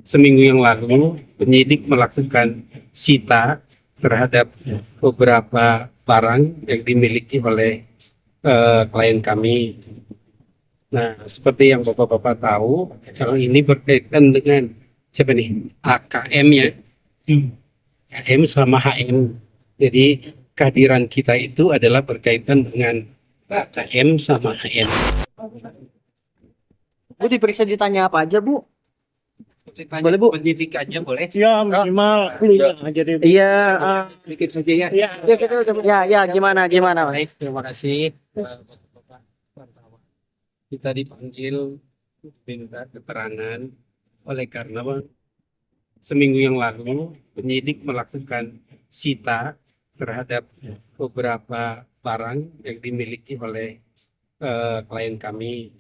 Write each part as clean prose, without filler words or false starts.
seminggu yang lalu penyidik melakukan sita terhadap beberapa barang yang dimiliki oleh klien kami. Nah, seperti yang Bapak-Bapak tahu, kalau ini berkaitan dengan siapa nih? AKM ya. KM sama HM. Jadi kehadiran kita itu adalah berkaitan dengan KM sama HM. Bu, diperiksa ditanya apa aja, Bu? Boleh Bu? Penyidik aja boleh? Ya minimal kuliah aja deh. Iya, Sedikit saja ya. ya, gimana, Mas? Baik, terima kasih. Bapak-bapak wartawan. Kita dipanggil minta keterangan oleh karena seminggu yang lalu penyidik melakukan sita terhadap beberapa barang yang dimiliki oleh klien kami.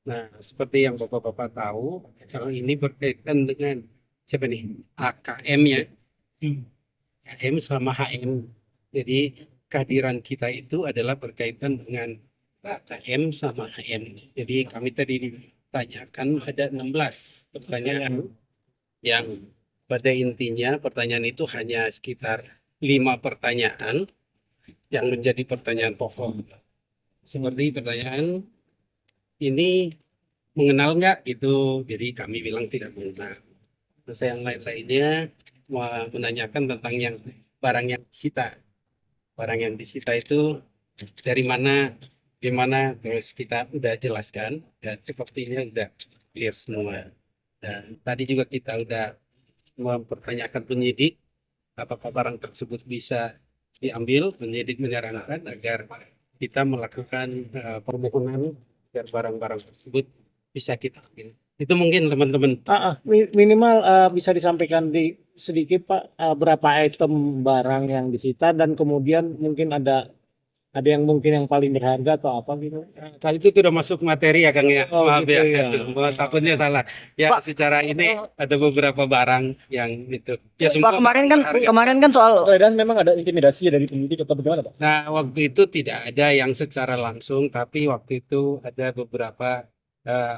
Nah, seperti yang Bapak-bapak tahu, kalau ini berkaitan dengan siapa nih? AKM ya. KM sama HM. Jadi kehadiran kita itu adalah berkaitan dengan KM sama HM. Jadi kami tadi ditanyakan ada 16 pertanyaan yang pada intinya pertanyaan itu hanya sekitar 5 pertanyaan yang menjadi pertanyaan pokok. Seperti pertanyaan ini mengenal nggak gitu, jadi kami bilang tidak mengenal. Terus yang lain-lainnya menanyakan tentang yang barang yang disita. Barang yang disita itu dari mana, gimana, terus kita udah jelaskan dan sepertinya udah clear semua. Dan tadi juga kita udah mempertanyakan penyidik apakah barang tersebut bisa diambil. Penyidik menyarankan agar kita melakukan permohonan agar barang-barang tersebut bisa kita ambil. Itu mungkin teman-teman. Minimal bisa disampaikan sedikit Pak, berapa item barang yang disita dan kemudian mungkin ada yang mungkin yang paling berharga atau apa gitu. Tadi itu sudah masuk materi ya Kang ya. Oh, Maaf gitu ya. ya. Takutnya salah. Ya Pak, secara ini ada beberapa barang yang itu. Ya, Pak, kemarin kan soal Dan memang ada intimidasi dari penyidik atau bagaimana Pak? Nah, waktu itu tidak ada yang secara langsung, tapi waktu itu ada beberapa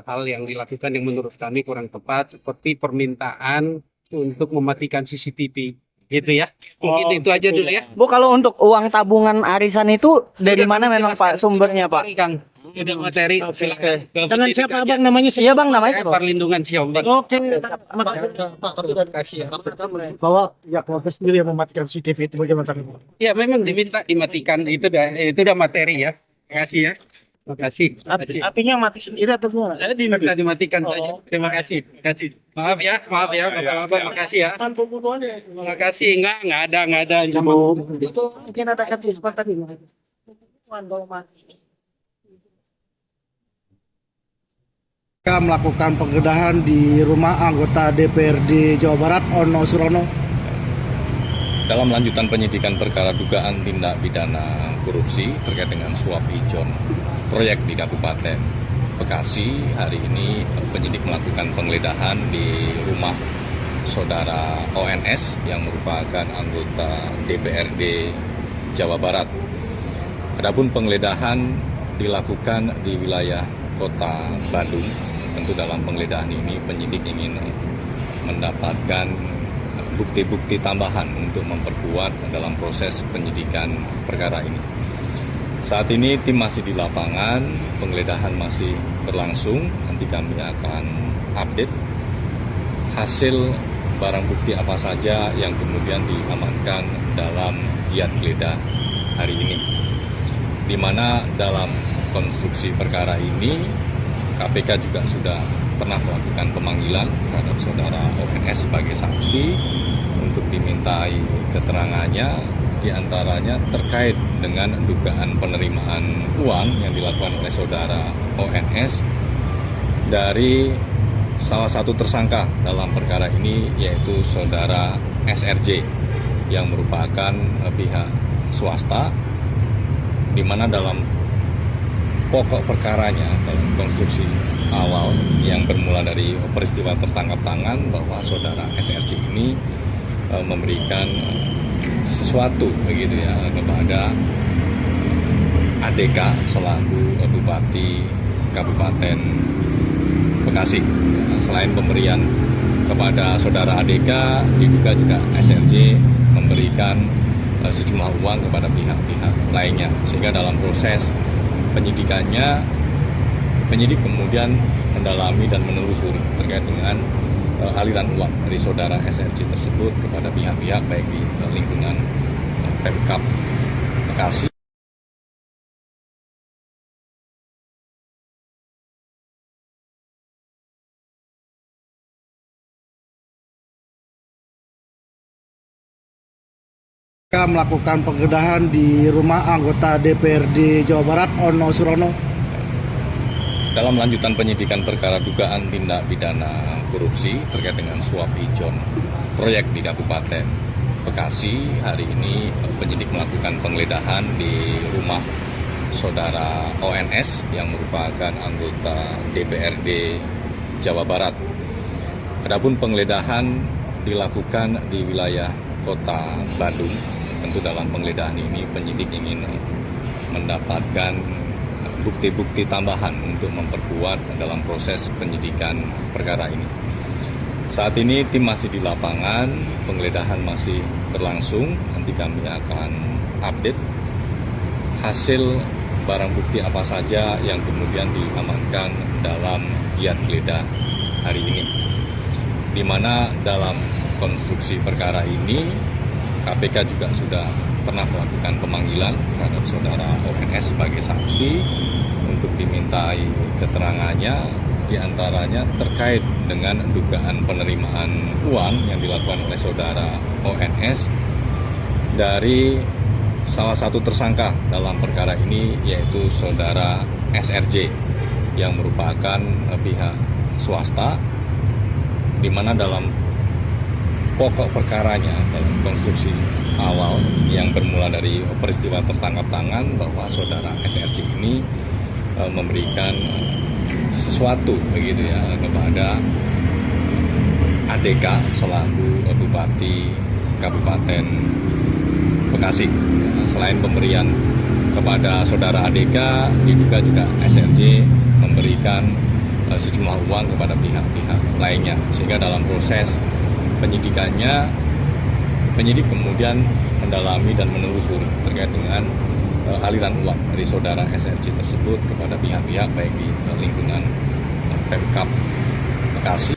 hal yang dilakukan yang menurut kami kurang tepat, seperti permintaan untuk mematikan CCTV, gitu ya. Mungkin itu aja dulu ya. Bu, kalau untuk uang tabungan arisan itu dari mana memang Pak sumbernya Pak? Kang, udah materi, silakan. Dengan siapa Abang namanya? Iya Bang, namanya siapa? Perlindungan Siombing. Oke, Pak, tapi kasih ya. bahwa ya keluarga sendiri yang mematikan CCTV itu bagaimana? Ya, memang diminta dimatikan, itu udah materi ya. Terima kasih ya. Terima kasih. Artinya mati sendiri atau gimana? Diminta dimatikan saja. Terima kasih. Maaf ya, Bapak-bapak, terima kasih ya. Terima kasih, enggak ada. Itu mungkin ada kesempatan tadi. Kita melakukan penggeledahan di rumah anggota DPRD Jawa Barat Ono Surono. Dalam lanjutan penyidikan perkara dugaan tindak pidana korupsi terkait dengan suap ijon proyek di Kabupaten Bekasi, hari ini penyidik melakukan penggeledahan di rumah saudara ONS yang merupakan anggota DPRD Jawa Barat. Adapun penggeledahan dilakukan di wilayah Kota Bandung. Tentu dalam penggeledahan ini penyidik ingin mendapatkan bukti-bukti tambahan untuk memperkuat dalam proses penyidikan perkara ini. Saat ini tim masih di lapangan, penggeledahan masih berlangsung. Nanti kami akan update hasil barang bukti apa saja yang kemudian diamankan dalam giat geledah hari ini. Di mana dalam konstruksi perkara ini KPK juga sudah pernah melakukan pemanggilan terhadap saudara ONS sebagai saksi untuk dimintai keterangannya, diantaranya terkait dengan dugaan penerimaan uang yang dilakukan oleh saudara ONS dari salah satu tersangka dalam perkara ini, yaitu saudara SRJ yang merupakan pihak swasta, di mana dalam pokok perkaranya, dalam konstruksi awal yang bermula dari peristiwa tertangkap tangan, bahwa saudara SRJ ini memberikan sesuatu begitu ya kepada ADK selaku Bupati Kabupaten Bekasi. Selain pemberian kepada saudara ADK, diduga juga SRJ memberikan sejumlah uang kepada pihak-pihak lainnya, sehingga dalam proses penyidikannya penyidik kemudian mendalami dan menelusuri terkait dengan aliran uang dari saudara SRJ tersebut kepada pihak-pihak baik di lingkungan Pemkab Bekasi. Melakukan penggeledahan di rumah anggota DPRD Jawa Barat Ono Surono. Dalam lanjutan penyidikan perkara dugaan tindak pidana korupsi terkait dengan suap ijon proyek di Kabupaten Bekasi, hari ini penyidik melakukan penggeledahan di rumah saudara ONS yang merupakan anggota DPRD Jawa Barat. Adapun penggeledahan dilakukan di wilayah Kota Bandung. Tentu dalam penggeledahan ini penyidik ingin mendapatkan bukti-bukti tambahan untuk memperkuat dalam proses penyidikan perkara ini. Saat ini tim masih di lapangan, penggeledahan masih berlangsung. Nanti kami akan update hasil barang bukti apa saja yang kemudian diamankan dalam giat geledah hari ini. Di mana dalam konstruksi perkara ini KPK juga sudah pernah melakukan pemanggilan terhadap saudara ONS sebagai saksi untuk dimintai keterangannya, diantaranya terkait dengan dugaan penerimaan uang yang dilakukan oleh saudara ONS dari salah satu tersangka dalam perkara ini, yaitu saudara SRJ yang merupakan pihak swasta, di mana dalam pokok perkaranya dalam konstruksi awal yang bermula dari peristiwa tertangkap tangan bahwa saudara SRJ ini memberikan sesuatu begitu ya kepada ADK selaku Bupati Kabupaten Bekasi. Selain pemberian kepada saudara ADK, diduga juga SRJ memberikan sejumlah uang kepada pihak-pihak lainnya, sehingga dalam proses penyidikannya penyidik kemudian mendalami dan menelusuri terkait dengan aliran uang dari saudara SRJ tersebut kepada pihak-pihak baik di lingkungan Pemkab Bekasi